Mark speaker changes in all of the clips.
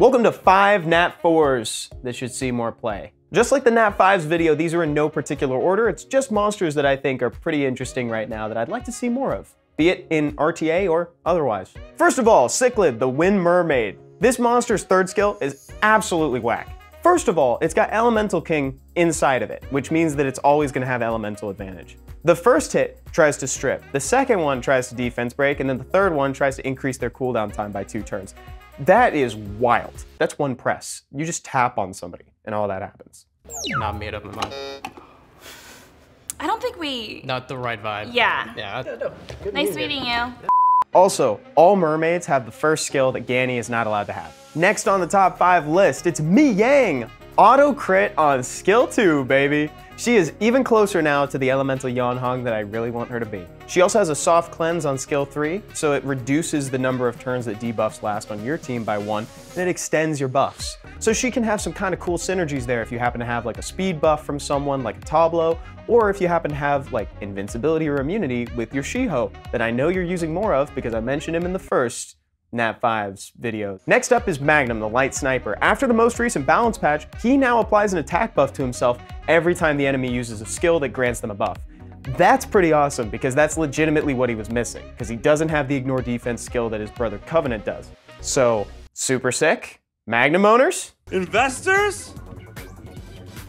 Speaker 1: Welcome to 5 Nat 4s that should see more play. Just like the Nat 5s video, these are in no particular order. It's just monsters that I think are pretty interesting right now that I'd like to see more of, be it in RTA or otherwise. First of all, Cichlid, the Wind Mermaid. This monster's third skill is absolutely whack. First of all, it's got Elemental King inside of it, which means that it's always going to have elemental advantage. The first hit tries to strip, the second one tries to defense break, and then the third one tries to increase their cooldown time by 2 turns. That is wild. That's one press. You just tap on somebody and all that happens.
Speaker 2: Not made up my mind.
Speaker 3: I don't think we...
Speaker 2: Not the right vibe.
Speaker 3: Yeah.
Speaker 2: Yeah.
Speaker 3: Nice meeting you.
Speaker 1: Also, all mermaids have the first skill that Ganny is not allowed to have. Next on the top 5 list, it's Mi Yang. Auto crit on skill 2, baby. She is even closer now to the elemental Yanhong that I really want her to be. She also has a soft cleanse on skill 3, so it reduces the number of turns that debuffs last on your team by 1, and it extends your buffs. So she can have some kind of cool synergies there if you happen to have like a speed buff from someone like a Tablo, or if you happen to have like invincibility or immunity with your Shiho that I know you're using more of because I mentioned him in the first Nat 5's video. Next up is Magnum, the light sniper. After the most recent balance patch, he now applies an attack buff to himself every time the enemy uses a skill that grants them a buff. That's pretty awesome because that's legitimately what he was missing, because he doesn't have the ignore defense skill that his brother Covenant does. So, super sick. Magnum owners?
Speaker 4: Investors?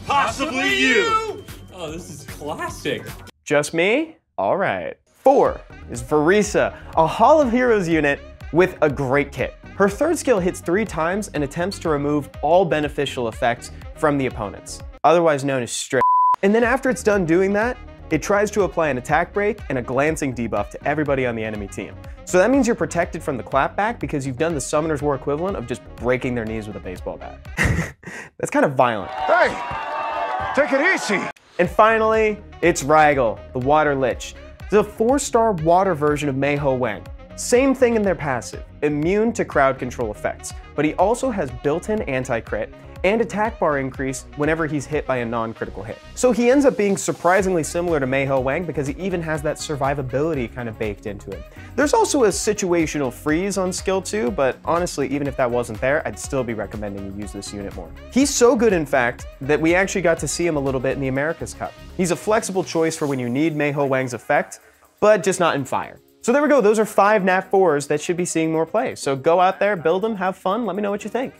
Speaker 4: Possibly you!
Speaker 5: Oh, this is classic.
Speaker 1: Just me? All right. 4 is Verisa, a Hall of Heroes unit with a great kit. Her third skill hits 3 times and attempts to remove all beneficial effects from the opponents, otherwise known as strip. And then after it's done doing that, it tries to apply an attack break and a glancing debuff to everybody on the enemy team. So that means you're protected from the clapback because you've done the Summoner's War equivalent of just breaking their knees with a baseball bat. That's kind of violent.
Speaker 4: Hey, take it easy.
Speaker 1: And finally, it's Rygel, the Water Lich. It's a 4-star water version of Mei Ho Wang. Same thing in their passive, immune to crowd control effects, but he also has built-in anti-crit and attack bar increase whenever he's hit by a non-critical hit. So he ends up being surprisingly similar to Mei Ho Wang because he even has that survivability kind of baked into it. There's also a situational freeze on skill 2, but honestly, even if that wasn't there, I'd still be recommending you use this unit more. He's so good, in fact, that we actually got to see him a little bit in the America's Cup. He's a flexible choice for when you need Mei Ho Wang's effect, but just not in fire. So there we go, those are 5 Nat 4s that should be seeing more play. So go out there, build them, have fun, let me know what you think.